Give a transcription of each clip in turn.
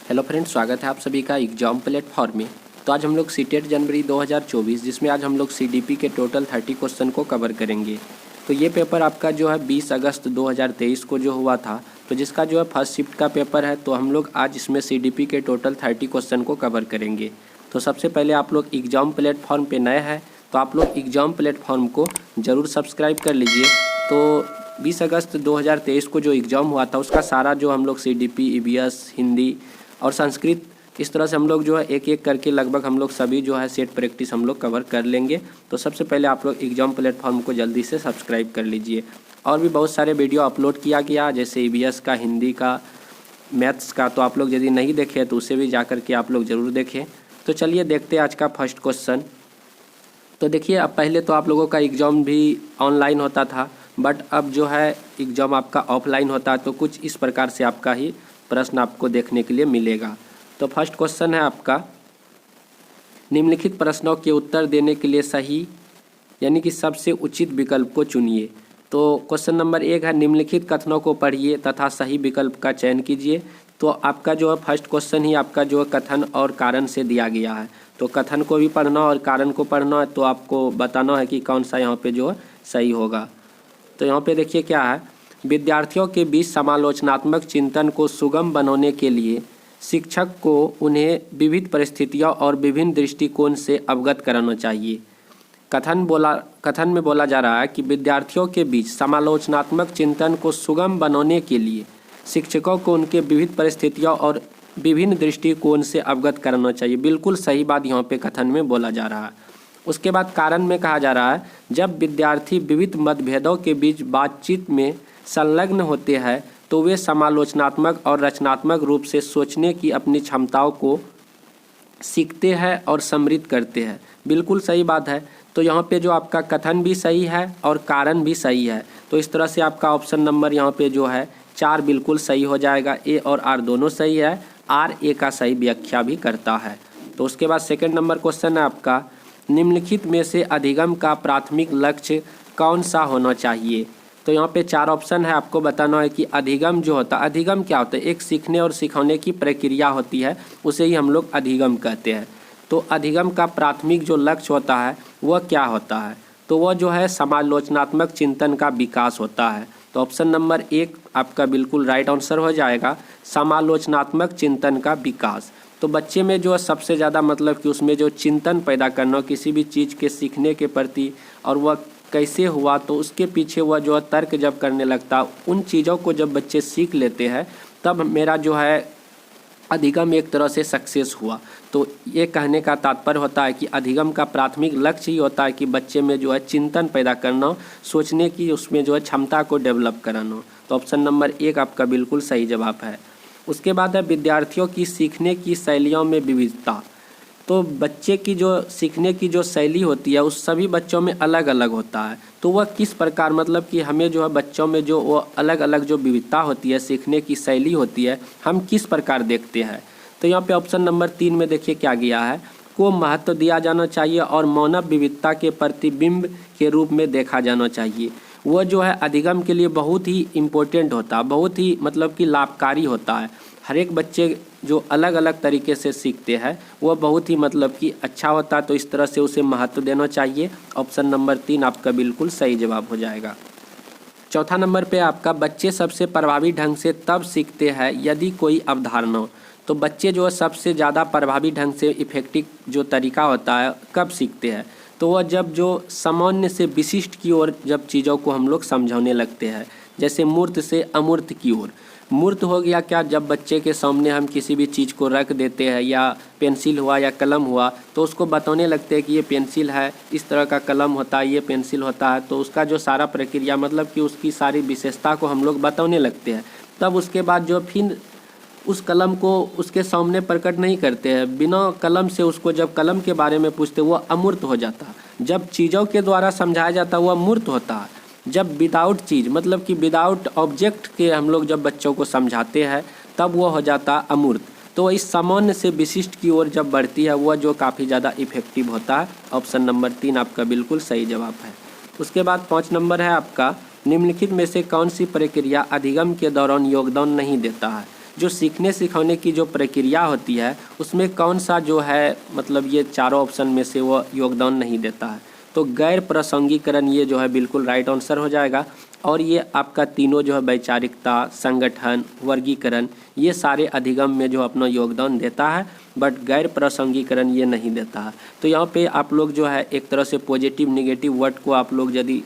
Hello friends, स्वागत है आप सभी का एग्जाम प्लेटफॉर्म में। तो आज हम लोग सीटेट जनवरी 2024 जिसमें आज हम लोग सीडीपी के टोटल 30 क्वेश्चन को कवर करेंगे। तो ये पेपर आपका जो है 20 अगस्त 2023 को जो हुआ था, तो जिसका जो है फर्स्ट शिफ्ट का पेपर है। तो हम लोग आज इसमें सीडीपी के टोटल 30 क्वेश्चन को कवर करेंगे। तो सबसे पहले आप लोग एग्जाम प्लेटफॉर्म पे नए हैं तो आप लोग एग्जाम प्लेटफॉर्म को ज़रूर सब्सक्राइब कर लीजिए। तो 20 अगस्त 2023 को जो एग्ज़ाम हुआ था उसका सारा जो हम लोग सीडीपी, ईवीएस, हिंदी और संस्कृत, इस तरह से हम लोग जो है एक एक करके लगभग हम लोग सभी जो है सेट प्रैक्टिस हम लोग कवर कर लेंगे। तो सबसे पहले आप लोग एग्जाम प्लेटफॉर्म को जल्दी से सब्सक्राइब कर लीजिए। और भी बहुत सारे वीडियो अपलोड किया गया, जैसे ईवीएस का, हिंदी का, मैथ्स का। तो आप लोग यदि नहीं देखे तो उसे भी जा कर के आप लोग ज़रूर देखें। तो चलिए देखते हैं आज का फर्स्ट क्वेश्चन। तो देखिए, अब पहले तो आप लोगों का एग्ज़ाम भी ऑनलाइन होता था, बट अब जो है एग्ज़ाम आपका ऑफलाइन होता है। तो कुछ इस प्रकार से आपका ही प्रश्न आपको देखने के लिए मिलेगा। तो फर्स्ट क्वेश्चन है आपका, निम्नलिखित प्रश्नों के उत्तर देने के लिए सही यानी कि सबसे उचित विकल्प को चुनिए। तो क्वेश्चन नंबर 1 है, निम्नलिखित कथनों को पढ़िए तथा सही विकल्प का चयन कीजिए। तो आपका जो है फर्स्ट क्वेश्चन ही आपका जो है कथन और कारण से दिया गया है। तो कथन को भी पढ़ना और कारण को पढ़ना है, तो आपको बताना है कि कौन सा यहाँ पे जो है सही होगा। तो यहाँ पे देखिए क्या है, विद्यार्थियों के बीच समालोचनात्मक चिंतन को सुगम बनाने के लिए शिक्षक को उन्हें विविध परिस्थितियों और विभिन्न दृष्टिकोण से अवगत कराना चाहिए। कथन में बोला जा रहा है कि विद्यार्थियों के बीच समालोचनात्मक चिंतन को सुगम बनाने के लिए शिक्षकों को उनके विविध परिस्थितियों और विभिन्न दृष्टिकोण से अवगत कराना चाहिए। बिल्कुल सही बात यहाँ पे कथन में बोला जा रहा है। उसके बाद कारण में कहा जा रहा है, जब विद्यार्थी विविध मतभेदों के बीच बातचीत में संलग्न होते हैं तो वे समालोचनात्मक और रचनात्मक रूप से सोचने की अपनी क्षमताओं को सीखते हैं और समृद्ध करते हैं। बिल्कुल सही बात है। तो यहाँ पे जो आपका कथन भी सही है और कारण भी सही है। तो इस तरह से आपका ऑप्शन नंबर यहाँ पे जो है 4 बिल्कुल सही हो जाएगा। ए और आर दोनों सही है, आर ए का सही व्याख्या भी करता है। तो उसके बाद सेकेंड नंबर क्वेश्चन है आपका, निम्नलिखित में से अधिगम का प्राथमिक लक्ष्य कौन सा होना चाहिए। तो यहाँ पे 4 ऑप्शन है, आपको बताना है कि अधिगम जो होता है, अधिगम क्या होता है, एक सीखने और सिखाने की प्रक्रिया होती है, उसे ही हम लोग अधिगम कहते हैं। तो अधिगम का प्राथमिक जो लक्ष्य होता है वह क्या होता है, तो वह जो है समालोचनात्मक चिंतन का विकास होता है। तो ऑप्शन नंबर 1 आपका बिल्कुल राइट आंसर हो जाएगा, समालोचनात्मक चिंतन का विकास। तो बच्चे में जो सबसे ज़्यादा मतलब कि उसमें जो चिंतन पैदा करना किसी भी चीज़ के सीखने के प्रति, और वह कैसे हुआ, तो उसके पीछे वह जो है तर्क जब करने लगता, उन चीज़ों को जब बच्चे सीख लेते हैं तब मेरा जो है अधिगम एक तरह से सक्सेस हुआ। तो ये कहने का तात्पर्य होता है कि अधिगम का प्राथमिक लक्ष्य ही होता है कि बच्चे में जो है चिंतन पैदा करना, सोचने की उसमें जो है क्षमता को डेवलप कराना। तो ऑप्शन नंबर 1 आपका बिल्कुल सही जवाब है। उसके बाद है, विद्यार्थियों की सीखने की शैलियों में विविधता। तो बच्चे की जो सीखने की जो शैली होती है उस सभी बच्चों में अलग अलग होता है। तो वह किस प्रकार, मतलब कि हमें जो है बच्चों में जो वो अलग अलग जो विविधता होती है, सीखने की शैली होती है, हम किस प्रकार देखते हैं। तो यहाँ पे ऑप्शन नंबर 3 में देखिए क्या गया है, को महत्व दिया जाना चाहिए और मानव विविधता के प्रतिबिंब के रूप में देखा जाना चाहिए। वह जो है अधिगम के लिए बहुत ही इम्पोर्टेंट होता है, बहुत ही मतलब कि लाभकारी होता है। हर एक बच्चे जो अलग अलग तरीके से सीखते हैं वह बहुत ही मतलब कि अच्छा होता है। तो इस तरह से उसे महत्व देना चाहिए। ऑप्शन नंबर 3 आपका बिल्कुल सही जवाब हो जाएगा। चौथा नंबर पे आपका, बच्चे सबसे प्रभावी ढंग से तब सीखते हैं यदि कोई अवधारणा हो। तो बच्चे जो है सबसे ज़्यादा प्रभावी ढंग से इफेक्टिव जो तरीका होता है कब सीखते हैं, तो वह जब जो सामान्य से विशिष्ट की ओर जब चीज़ों को हम लोग समझाने लगते हैं, जैसे मूर्त से अमूर्त की ओर। मूर्त हो गया क्या, जब बच्चे के सामने हम किसी भी चीज़ को रख देते हैं, या पेंसिल हुआ या कलम हुआ, तो उसको बताने लगते हैं कि ये पेंसिल है, इस तरह का कलम होता है, ये पेंसिल होता है। तो उसका जो सारा प्रक्रिया मतलब कि उसकी सारी विशेषता को हम लोग बताने लगते हैं। तब उसके बाद जो फिर उस कलम को उसके सामने प्रकट नहीं करते हैं, बिना कलम से उसको जब कलम के बारे में पूछते वो अमूर्त हो जाता है। जब चीज़ों के द्वारा समझाया जाता है वो मूर्त होता है। जब विदाउट चीज़ मतलब कि विदाउट ऑब्जेक्ट के हम लोग जब बच्चों को समझाते हैं तब वो हो जाता है अमूर्त। तो इस सामान्य से विशिष्ट की ओर जब बढ़ती है वह जो काफ़ी ज़्यादा इफेक्टिव होता है। ऑप्शन नंबर 3 आपका बिल्कुल सही जवाब है। उसके बाद 5 नंबर है आपका, निम्नलिखित में से कौन सी प्रक्रिया अधिगम के दौरान योगदान नहीं देता है। जो सीखने सिखाने की जो प्रक्रिया होती है उसमें कौन सा जो है मतलब ये चारों ऑप्शन में से वो योगदान नहीं देता है। तो गैर प्रासंगिकरण ये जो है बिल्कुल राइट आंसर हो जाएगा। और ये आपका तीनों जो है वैचारिकता, संगठन, वर्गीकरण, ये सारे अधिगम में जो अपना योगदान देता है, बट गैर प्रासंगिकरण ये नहीं देता है। तो यहाँ पे आप लोग जो है एक तरह से पॉजिटिव निगेटिव वर्ड को आप लोग यदि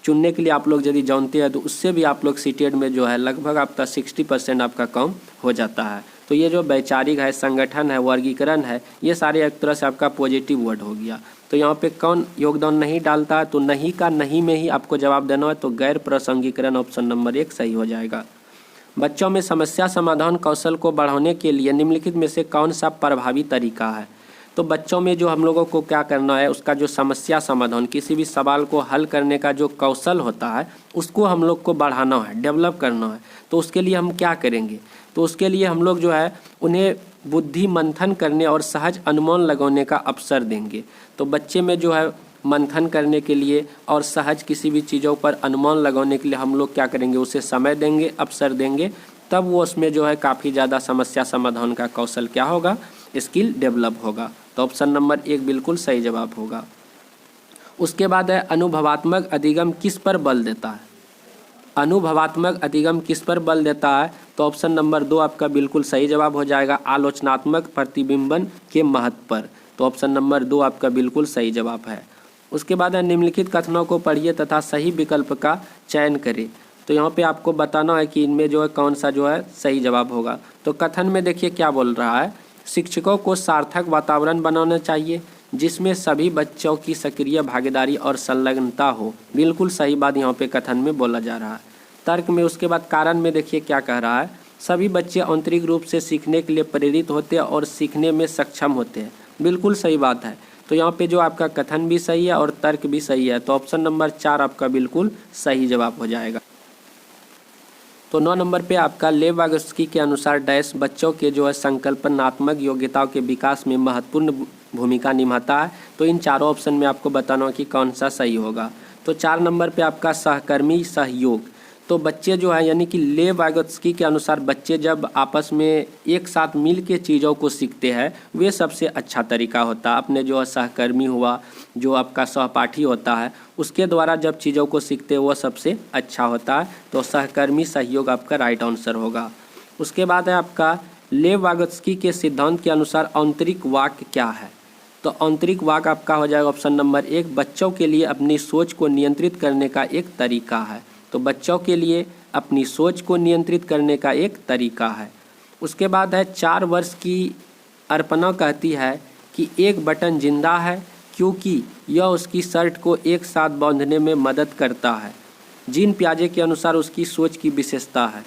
चुनने के लिए आप लोग यदि जानते हैं तो उससे भी आप लोग सीटेट में जो है लगभग आपका 60% आपका काम हो जाता है। तो ये जो वैचारिक है, संगठन है, वर्गीकरण है, ये सारे एक तरह से आपका पॉजिटिव वर्ड हो गया। तो यहाँ पे कौन योगदान नहीं डालता है, तो नहीं का नहीं में ही आपको जवाब देना है। तो गैर प्रासंगिकरण ऑप्शन नंबर 1 सही हो जाएगा। बच्चों में समस्या समाधान कौशल को बढ़ाने के लिए निम्नलिखित में से कौन सा प्रभावी तरीका है। तो बच्चों में जो हम लोगों को क्या करना है, उसका जो समस्या समाधान, किसी भी सवाल को हल करने का जो कौशल होता है उसको हम लोग को बढ़ाना है, डेवलप करना है। तो उसके लिए हम क्या करेंगे, तो उसके लिए हम लोग जो है उन्हें बुद्धि मंथन करने और सहज अनुमान लगाने का अवसर देंगे। तो बच्चे में जो है मंथन करने के लिए और सहज किसी भी चीज़ों पर अनुमान लगाने के लिए हम लोग क्या करेंगे, उसे समय देंगे, अवसर देंगे, तब वो उसमें जो है काफ़ी ज़्यादा समस्या समाधान का कौशल क्या होगा, स्किल डेवलप होगा। तो ऑप्शन नंबर 1 बिल्कुल सही जवाब होगा। उसके बाद है अनुभवात्मक अधिगम किस पर बल देता है। अनुभवात्मक अधिगम किस पर बल देता है, तो ऑप्शन नंबर 2 आपका बिल्कुल सही जवाब हो जाएगा, आलोचनात्मक प्रतिबिंबन के महत्व पर। तो ऑप्शन नंबर 2 आपका बिल्कुल सही जवाब है। उसके बाद है निम्नलिखित कथनों को पढ़िए तथा सही विकल्प का चयन करें। तो यहाँ पे आपको बताना है कि इनमें जो है कौन सा जो है सही जवाब होगा। तो कथन में देखिए क्या बोल रहा है, शिक्षकों को सार्थक वातावरण बनाना चाहिए जिसमें सभी बच्चों की सक्रिय भागीदारी और संलग्नता हो। बिल्कुल सही बात यहाँ पे कथन में बोला जा रहा है। तर्क में उसके बाद कारण में देखिए क्या कह रहा है, सभी बच्चे आंतरिक रूप से सीखने के लिए प्रेरित होते हैं और सीखने में सक्षम होते हैं। बिल्कुल सही बात है। तो यहाँ पे जो आपका कथन भी सही है और तर्क भी सही है। तो ऑप्शन नंबर 4 आपका बिल्कुल सही जवाब हो जाएगा। तो 9 नंबर पे आपका लेव वागोत्स्की के अनुसार डैश बच्चों के जो है संकल्पनात्मक योग्यताओं के विकास में महत्वपूर्ण भूमिका निभाता है। तो इन चारों ऑप्शन में आपको बताना कि कौन सा सही होगा। तो 4 नंबर पे आपका सहकर्मी सहयोग। तो बच्चे जो है यानी कि लेव वागोत्स्की के अनुसार बच्चे जब आपस में एक साथ मिल के चीज़ों को सीखते हैं वे सबसे अच्छा तरीका होता है। अपने जो सहकर्मी हुआ, जो आपका सहपाठी होता है, उसके द्वारा जब चीज़ों को सीखते हैं वो सबसे अच्छा होता है। तो सहकर्मी सहयोग आपका राइट आंसर होगा। उसके बाद है आपका लेव वागोत्स्की के सिद्धांत के अनुसार आंतरिक वाक्य क्या है। तो आंतरिक वाक्य आपका हो जाएगा ऑप्शन नंबर 1, बच्चों के लिए अपनी सोच को नियंत्रित करने का एक तरीका है। तो बच्चों के लिए अपनी सोच को नियंत्रित करने का एक तरीका है। उसके बाद है 4 वर्ष की अर्पणा कहती है कि एक बटन जिंदा है क्योंकि यह उसकी शर्ट को एक साथ बांधने में मदद करता है। जीन पियाजे के अनुसार उसकी सोच की विशेषता है।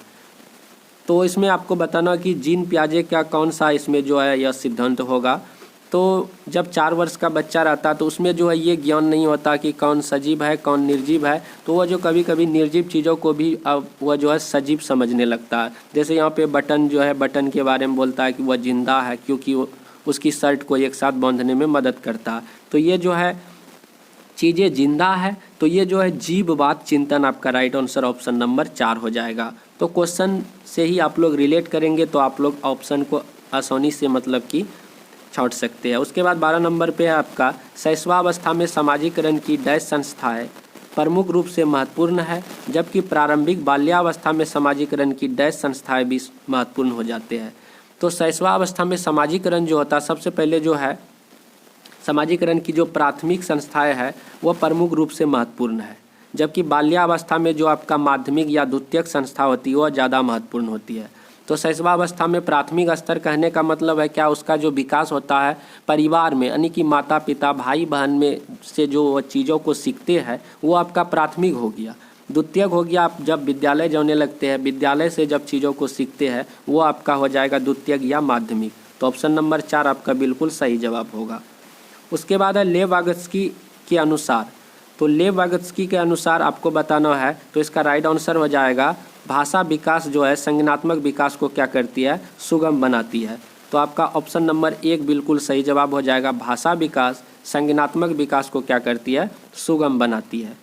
तो इसमें आपको बताना कि जीन पियाजे का कौन सा इसमें जो है यह सिद्धांत होगा। तो जब 4 वर्ष का बच्चा रहता है तो उसमें जो है ये ज्ञान नहीं होता कि कौन सजीव है कौन निर्जीव है। तो वह जो कभी कभी निर्जीव चीज़ों को भी अब वह जो है सजीव समझने लगता है। जैसे यहाँ पे बटन जो है, बटन के बारे में बोलता है कि वह जिंदा है क्योंकि वो उसकी शर्ट को एक साथ बांधने में मदद करता है। तो ये जो है चीज़ें जिंदा है, तो ये जो है जीववाद चिंतन आपका राइट आंसर ऑप्शन नंबर 4 हो जाएगा। तो क्वेश्चन से ही आप लोग रिलेट करेंगे तो आप लोग ऑप्शन को आसानी से मतलब कि छोड़ सकते हैं। उसके बाद 12 नंबर पे है आपका शैशवावस्था में सामाजिकरण की डैश संस्थाएं प्रमुख रूप से महत्वपूर्ण है जबकि प्रारंभिक बाल्यावस्था में सामाजिकरण की डैश संस्थाएं भी महत्वपूर्ण हो जाते हैं। तो शैशवावस्था में सामाजिकरण जो होता है, सबसे पहले जो है सामाजिकरण की जो प्राथमिक संस्थाएं है वह प्रमुख रूप से महत्वपूर्ण है, जबकि बाल्यावस्था में जो आपका माध्यमिक या द्वितीयक संस्था होती है वह ज़्यादा महत्वपूर्ण होती है। तो शैशवावस्था में प्राथमिक स्तर कहने का मतलब है क्या, उसका जो विकास होता है परिवार में यानी कि माता पिता भाई बहन में से जो चीज़ों को सीखते हैं वो आपका प्राथमिक हो गया। द्वितीयक हो गया आप जब विद्यालय जाने लगते हैं, विद्यालय से जब चीज़ों को सीखते हैं वो आपका हो जाएगा द्वितीयक या माध्यमिक। तो ऑप्शन नंबर 4 आपका बिल्कुल सही जवाब होगा। उसके बाद है लेव वागोत्स्की के अनुसार। तो लेव वागोत्स्की के अनुसार आपको बताना है तो इसका राइट आंसर हो जाएगा भाषा विकास जो है संज्ञानात्मक विकास को क्या करती है, सुगम बनाती है। तो आपका ऑप्शन नंबर 1 बिल्कुल सही जवाब हो जाएगा। भाषा विकास संज्ञानात्मक विकास को क्या करती है, सुगम बनाती है।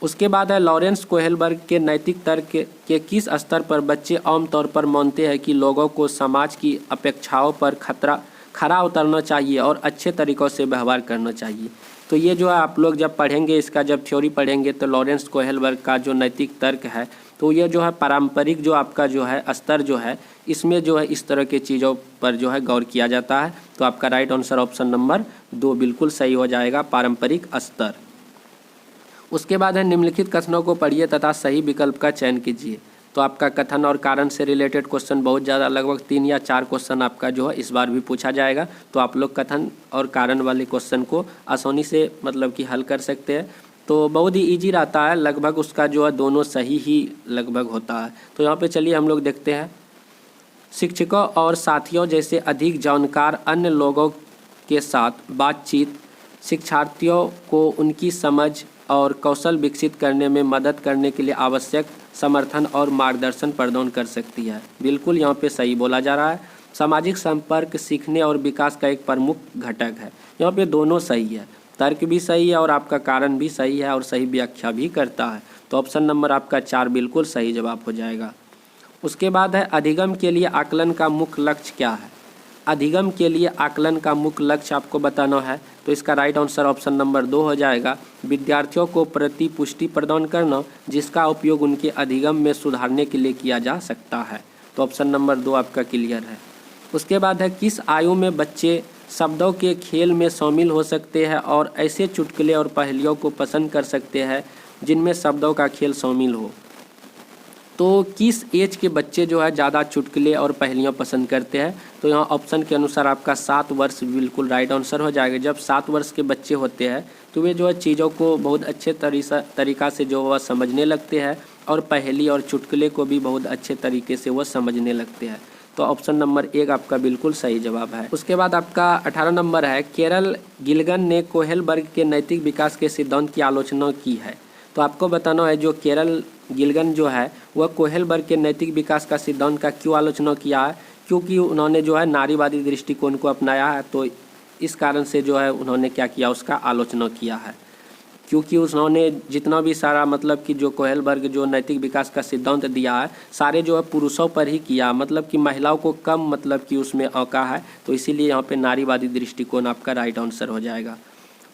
उसके बाद है लॉरेंस कोहेलबर्ग के नैतिक तर्क के किस स्तर पर बच्चे आमतौर पर मानते हैं कि लोगों को समाज की अपेक्षाओं पर खरा उतरना चाहिए और अच्छे तरीक़ों से व्यवहार करना चाहिए। तो ये जो है आप लोग जब पढ़ेंगे, इसका जब थ्योरी पढ़ेंगे तो लॉरेंस कोहेलबर्ग का जो नैतिक तर्क है तो ये जो है पारंपरिक जो आपका जो है स्तर जो है इसमें जो है इस तरह के चीज़ों पर जो है गौर किया जाता है। तो आपका राइट आंसर ऑप्शन नंबर 2 बिल्कुल सही हो जाएगा, पारंपरिक स्तर। उसके बाद है निम्नलिखित कथनों को पढ़िए तथा सही विकल्प का चयन कीजिए। तो आपका कथन और कारण से रिलेटेड क्वेश्चन बहुत ज़्यादा, लगभग 3 या 4 क्वेश्चन आपका जो है इस बार भी पूछा जाएगा। तो आप लोग कथन और कारण वाले क्वेश्चन को आसानी से मतलब कि हल कर सकते हैं। तो बहुत ही इजी रहता है, लगभग उसका जो है दोनों सही ही लगभग होता है। तो यहाँ पे चलिए हम लोग देखते हैं। शिक्षकों और साथियों जैसे अधिक जानकार अन्य लोगों के साथ बातचीत शिक्षार्थियों को उनकी समझ और कौशल विकसित करने में मदद करने के लिए आवश्यक समर्थन और मार्गदर्शन प्रदान कर सकती है। बिल्कुल यहाँ पे सही बोला जा रहा है। सामाजिक संपर्क सीखने और विकास का एक प्रमुख घटक है। यहाँ पे दोनों सही है, तर्क भी सही है और आपका कारण भी सही है और सही व्याख्या भी करता है। तो ऑप्शन नंबर आपका 4 बिल्कुल सही जवाब हो जाएगा। उसके बाद है अधिगम के लिए आकलन का मुख्य लक्ष्य क्या है। अधिगम के लिए आकलन का मुख्य लक्ष्य आपको बताना है। तो इसका राइट आंसर ऑप्शन नंबर 2 हो जाएगा। विद्यार्थियों को प्रतिपुष्टि प्रदान करना जिसका उपयोग उनके अधिगम में सुधारने के लिए किया जा सकता है। तो ऑप्शन नंबर 2 आपका क्लियर है। उसके बाद है किस आयु में बच्चे शब्दों के खेल में शामिल हो सकते हैं और ऐसे चुटकुले और पहेलियों को पसंद कर सकते हैं जिनमें शब्दों का खेल शामिल हो। तो किस एज के बच्चे जो है ज़्यादा चुटकुले और पहेलियाँ पसंद करते हैं। तो यहाँ ऑप्शन के अनुसार आपका 7 वर्ष बिल्कुल राइट आंसर हो जाएगा। जब 7 वर्ष के बच्चे होते हैं तो वे जो है चीज़ों को बहुत अच्छे तरीक़ा से जो वह समझने लगते हैं और पहेली और चुटकुले को भी बहुत अच्छे तरीके से वह समझने लगते हैं। तो ऑप्शन नंबर 1 आपका बिल्कुल सही जवाब है। उसके बाद आपका 18 नंबर है कैरल गिल्गन ने कोहेलबर्ग के नैतिक विकास के सिद्धांत की आलोचना की है। तो आपको बताना है जो कैरल गिल्गन जो है वह कोहेलबर्ग के नैतिक विकास का सिद्धांत का क्यों आलोचना किया है। क्योंकि उन्होंने जो है नारीवादी दृष्टिकोण को अपनाया है। तो इस कारण से जो है उन्होंने क्या किया, उसका आलोचना किया है। क्योंकि उन्होंने जितना भी सारा मतलब कि जो कोहेलबर्ग जो नैतिक विकास का सिद्धांत दिया है सारे जो है पुरुषों पर ही किया, मतलब कि महिलाओं को कम मतलब कि उसमें आंका है। तो इसीलिए यहाँ पे नारीवादी दृष्टिकोण आपका राइट आंसर हो जाएगा।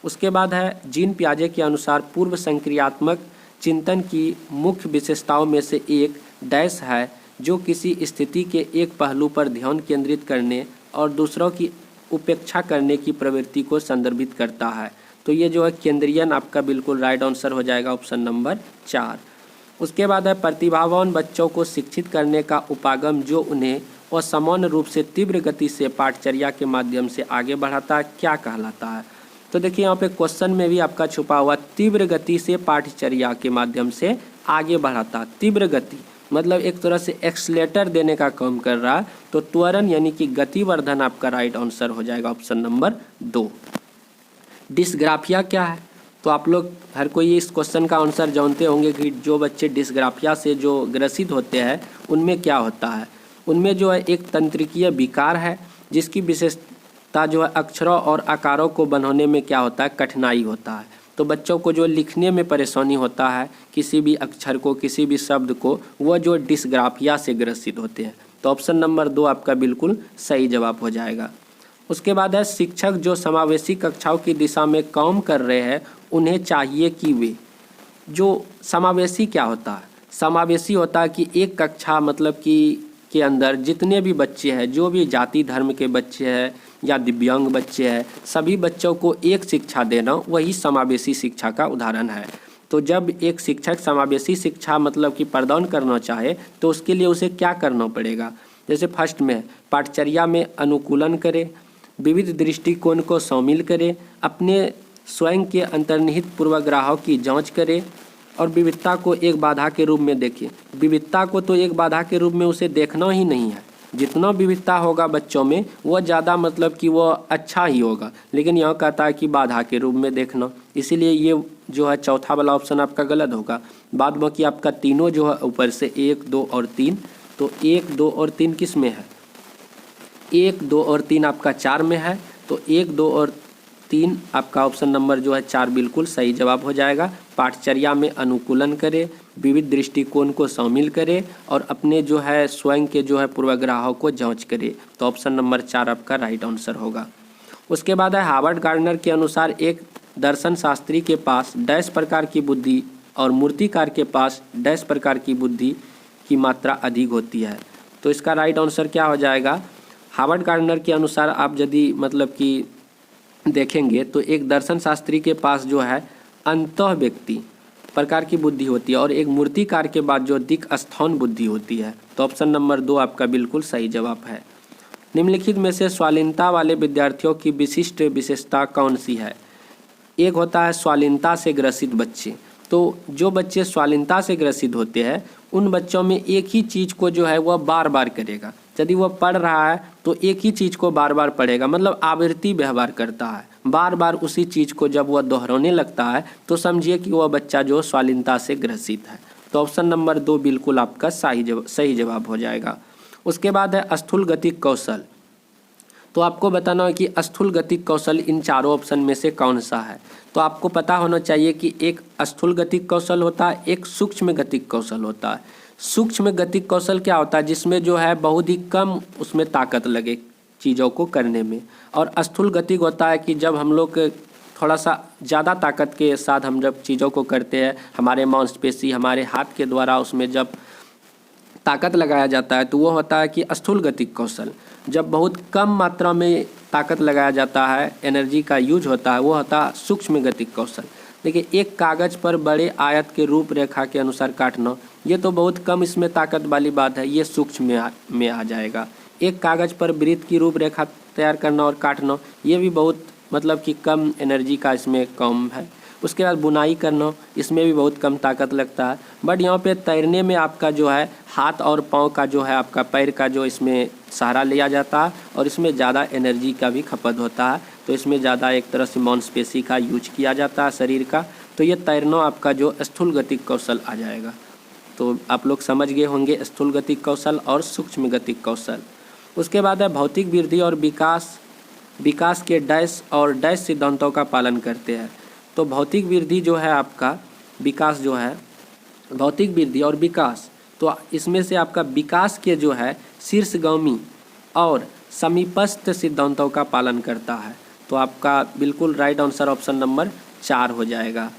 उसके बाद है जीन पियाजे के अनुसार पूर्व संक्रियात्मक चिंतन की मुख्य विशेषताओं में से एक डैश है जो किसी स्थिति के एक पहलू पर ध्यान केंद्रित करने और दूसरों की उपेक्षा करने की प्रवृत्ति को संदर्भित करता है। तो ये जो है केंद्रीयन आपका बिल्कुल राइट आंसर हो जाएगा, ऑप्शन नंबर 4। उसके बाद है प्रतिभावान बच्चों को शिक्षित करने का उपागम जो उन्हें असामान्य रूप से तीव्र गति से पाठचर्या के माध्यम से आगे बढ़ाता है क्या कहलाता है। तो देखिए यहाँ पे क्वेश्चन में भी आपका छुपा हुआ तीव्र गति से पाठचर्या के माध्यम से आगे बढ़ाता। तीव्र गति मतलब एक तरह से एक्सलेटर देने का काम कर रहा है। तो त्वरण यानी कि गतिवर्धन आपका राइट आंसर हो जाएगा, ऑप्शन नंबर 2। डिस्ग्राफिया क्या है। तो आप लोग हर कोई इस क्वेश्चन का आंसर जानते होंगे कि जो बच्चे डिस्ग्राफिया से जो ग्रसित होते हैं उनमें क्या होता है। उनमें जो है एक तंत्रिकीय विकार है जिसकी विशेषता जो है अक्षरों और आकारों को बनाने में क्या होता है, कठिनाई होता है। तो बच्चों को जो लिखने में परेशानी होता है किसी भी अक्षर को, किसी भी शब्द को, वह जो डिस्ग्राफिया से ग्रसित होते हैं। तो ऑप्शन नंबर 2 आपका बिल्कुल सही जवाब हो जाएगा। उसके बाद है शिक्षक जो समावेशी कक्षाओं की दिशा में काम कर रहे हैं उन्हें चाहिए कि वे जो समावेशी क्या होता है, समावेशी होता है कि एक कक्षा मतलब कि के अंदर जितने भी बच्चे हैं, जो भी जाति धर्म के बच्चे हैं या दिव्यांग बच्चे हैं, सभी बच्चों को एक शिक्षा देना वही समावेशी शिक्षा का उदाहरण है। तो जब एक शिक्षक समावेशी शिक्षा मतलब कि प्रदान करना चाहे तो उसके लिए उसे क्या करना पड़ेगा। जैसे फर्स्ट में पाठचर्या में अनुकूलन करे, विविध दृष्टिकोण को शामिल करे, अपने स्वयं के अंतर्निहित पूर्वाग्रहों की जांच करे और विविधता को एक बाधा के रूप में देखे। विविधता को तो एक बाधा के रूप में उसे देखना ही नहीं है। जितना विविधता होगा बच्चों में वह ज़्यादा मतलब कि वह अच्छा ही होगा, लेकिन यह कहता है कि बाधा के रूप में देखना। इसीलिए ये जो है चौथा वाला ऑप्शन आपका गलत होगा। बाद बाकी आपका तीनों जो है ऊपर से 1, 2 और 3। तो 1, 2 और 3 किस में है, 1, 2 और 3 आपका 4 में है। तो 1, 2 और 3 आपका ऑप्शन नंबर जो है 4 बिल्कुल सही जवाब हो जाएगा। पाठचर्या में अनुकूलन करें, विविध दृष्टिकोण को शामिल करें और अपने जो है स्वयं के जो है पूर्वाग्रहों को जांच करें। तो ऑप्शन नंबर 4 आपका राइट आंसर होगा। उसके बाद है हार्वर्ड गार्डनर के अनुसार एक दर्शन शास्त्री के पास डैश प्रकार की बुद्धि और मूर्तिकार के पास डैश प्रकार की बुद्धि की मात्रा अधिक होती है। तो इसका राइट आंसर क्या हो जाएगा? हार्वर्ड गार्डनर के अनुसार आप यदि मतलब कि देखेंगे तो एक दर्शन शास्त्री के पास जो है अंतः व्यक्ति प्रकार की बुद्धि होती है और एक मूर्तिकार के बाद जो दिक् स्थान बुद्धि होती है। तो ऑप्शन नंबर 2 आपका बिल्कुल सही जवाब है। निम्नलिखित में से स्वालीनता वाले विद्यार्थियों की विशिष्ट विशेषता कौन सी है? एक होता है स्वालीनता से ग्रसित बच्चे। तो जो बच्चे स्वालीनता से ग्रसित होते हैं उन बच्चों में एक ही चीज़ को जो है वह बार बार करेगा। यदि वह पढ़ रहा है तो एक ही चीज़ को बार बार पढ़ेगा, मतलब आवृत्ति व्यवहार करता है, बार बार उसी चीज़ को जब वह दोहराने लगता है तो समझिए कि वह बच्चा जो स्वालीनता से ग्रसित है। तो ऑप्शन नंबर 2 बिल्कुल आपका सही जवाब हो जाएगा। उसके बाद है स्थूल गतिक कौशल। तो आपको बताना है कि स्थूल गतिक कौशल इन चारों ऑप्शन में से कौन सा है। तो आपको पता होना चाहिए कि एक स्थूल गतिक कौशल होता है, एक सूक्ष्म गतिक कौशल होता है। सूक्ष्म गतिक कौशल क्या होता है? जिसमें जो है बहुत ही कम उसमें ताकत लगे चीज़ों को करने में। और स्थूल गतिक होता है कि जब हम लोग थोड़ा सा ज़्यादा ताकत के साथ हम जब चीज़ों को करते हैं, हमारे मांसपेशी हमारे हाथ के द्वारा उसमें जब ताकत लगाया जाता है तो वो होता है कि स्थूल गतिक कौशल। जब बहुत कम मात्रा में ताकत लगाया जाता है, एनर्जी का यूज होता है, वो होता है सूक्ष्म गतिक कौशल। देखिए, एक कागज़ पर बड़े आयत के रूपरेखा के अनुसार काटना, ये तो बहुत कम इसमें ताकत वाली बात है, ये सूक्ष्म में आ जाएगा। एक कागज़ पर वृत्त की रूपरेखा तैयार करना और काटना, ये भी बहुत मतलब कि कम एनर्जी का इसमें कम है। उसके बाद बुनाई करना, इसमें भी बहुत कम ताकत लगता है। बट यहाँ पे तैरने में आपका जो है हाथ और पाँव का जो है आपका पैर का जो इसमें सहारा लिया जाता है और इसमें ज़्यादा एनर्जी का भी खपत होता है। तो इसमें ज़्यादा एक तरह से मांसपेशी का यूज किया जाता है शरीर का। तो ये तैरना आपका जो स्थूल गतिक कौशल आ जाएगा। तो आप लोग समझ गए होंगे स्थूल गतिक कौशल और सूक्ष्म गतिक कौशल। उसके बाद है भौतिक वृद्धि और विकास के डैश और डैश सिद्धांतों का पालन करते हैं। तो भौतिक वृद्धि जो है आपका विकास जो है, भौतिक वृद्धि और विकास, तो इसमें से आपका विकास के जो है शीर्षगामी और समीपस्थ सिद्धांतों का पालन करता है। तो आपका बिल्कुल राइट आंसर ऑप्शन नंबर 4 हो जाएगा।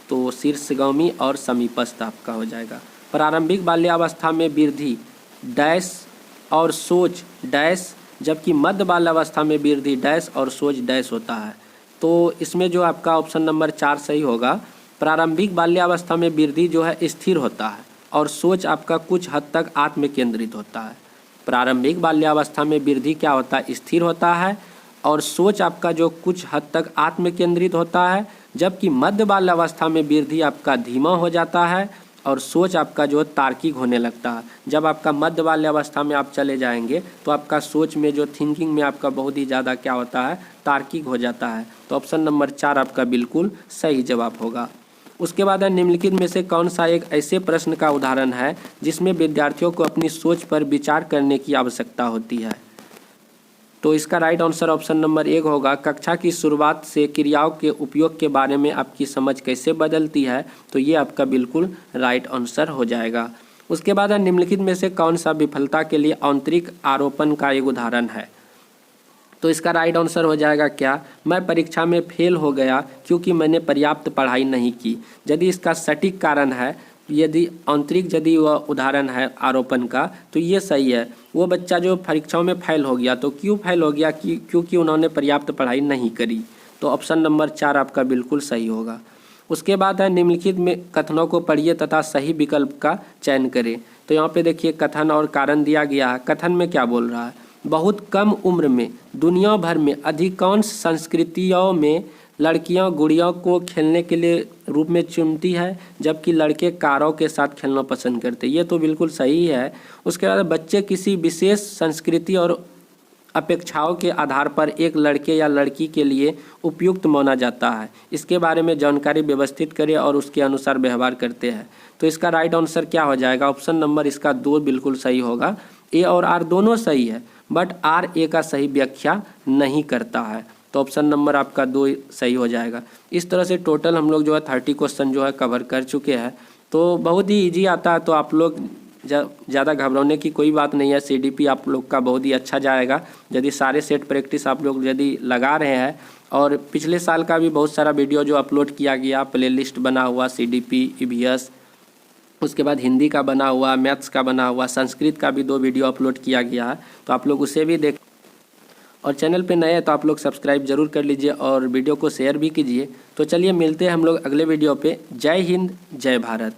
तो शीर्षगामी और समीपस्थ आपका हो जाएगा। प्रारंभिक बाल्यावस्था में वृद्धि डैश और सोच डैश, जबकि मध्य बाल्यावस्था में वृद्धि डैश और सोच डैश होता है। तो इसमें जो आपका ऑप्शन नंबर 4 सही होगा। प्रारंभिक बाल्यावस्था में वृद्धि जो है स्थिर होता है और सोच आपका कुछ हद तक आत्म केंद्रित होता है। प्रारंभिक बाल्यावस्था में वृद्धि क्या होता है? स्थिर होता है और सोच आपका जो कुछ हद तक आत्म केंद्रित होता है, जबकि मध्य बाल्यावस्था में वृद्धि आपका धीमा हो जाता है और सोच आपका जो तार्किक होने लगता है। जब आपका मध्य बाल्यावस्था में आप चले जाएंगे तो आपका सोच में जो थिंकिंग में आपका बहुत ही ज़्यादा क्या होता है? तार्किक हो जाता है। तो ऑप्शन नंबर 4 आपका बिल्कुल सही जवाब होगा। उसके बाद है निम्नलिखित में से कौन सा एक ऐसे प्रश्न का उदाहरण है जिसमें विद्यार्थियों को अपनी सोच पर विचार करने की आवश्यकता होती है? तो इसका राइट आंसर ऑप्शन नंबर 1 होगा। कक्षा की शुरुआत से क्रियाओं के उपयोग के बारे में आपकी समझ कैसे बदलती है? तो ये आपका बिल्कुल राइट आंसर हो जाएगा। उसके बाद है निम्नलिखित में से कौन सा विफलता के लिए आंतरिक आरोपण का एक उदाहरण है? तो इसका राइट आंसर हो जाएगा क्या? मैं परीक्षा में फेल हो गया क्योंकि मैंने पर्याप्त पढ़ाई नहीं की। यदि इसका सटीक कारण है, यदि आंतरिक यदि वह उदाहरण है आरोपण का, तो ये सही है। वो बच्चा जो परीक्षाओं में फेल हो गया, तो क्यों फेल हो गया? क्योंकि उन्होंने पर्याप्त पढ़ाई नहीं करी। तो ऑप्शन नंबर 4 आपका बिल्कुल सही होगा। उसके बाद है निम्नलिखित में कथनों को पढ़िए तथा सही विकल्प का चयन करें। तो यहाँ पे देखिए कथन और कारण दिया गया है। कथन में क्या बोल रहा है? बहुत कम उम्र में दुनिया भर में अधिकांश संस्कृतियों में लड़कियां गुड़ियों को खेलने के लिए रूप में चुनती है, जबकि लड़के कारों के साथ खेलना पसंद करते हैं। ये तो बिल्कुल सही है। उसके बाद बच्चे किसी विशेष संस्कृति और अपेक्षाओं के आधार पर एक लड़के या लड़की के लिए उपयुक्त माना जाता है। इसके बारे में जानकारी व्यवस्थित करें और उसके अनुसार व्यवहार करते हैं। तो इसका राइट आंसर क्या हो जाएगा? ऑप्शन नंबर इसका 2 बिल्कुल सही होगा। ए और आर दोनों सही है, बट आर ए का सही व्याख्या नहीं करता है। तो ऑप्शन नंबर आपका 2 सही हो जाएगा। इस तरह से टोटल हम लोग जो है 30 क्वेश्चन जो है कवर कर चुके हैं। तो बहुत ही ईजी आता है, तो आप लोग ज़्यादा घबराने की कोई बात नहीं है। CDP आप लोग का बहुत ही अच्छा जाएगा यदि सारे सेट प्रैक्टिस आप लोग यदि लगा रहे हैं। और पिछले साल का भी बहुत सारा वीडियो जो अपलोड किया गया, प्लेलिस्ट बना हुआ CDP EVS, उसके बाद हिंदी का बना हुआ, मैथ्स का बना हुआ, संस्कृत का भी 2 वीडियो अपलोड किया गया है, तो आप लोग उसे भी देख। और चैनल पे नए हैं तो आप लोग सब्सक्राइब जरूर कर लीजिए और वीडियो को शेयर भी कीजिए। तो चलिए मिलते हैं हम लोग अगले वीडियो पे। जय हिंद, जय भारत।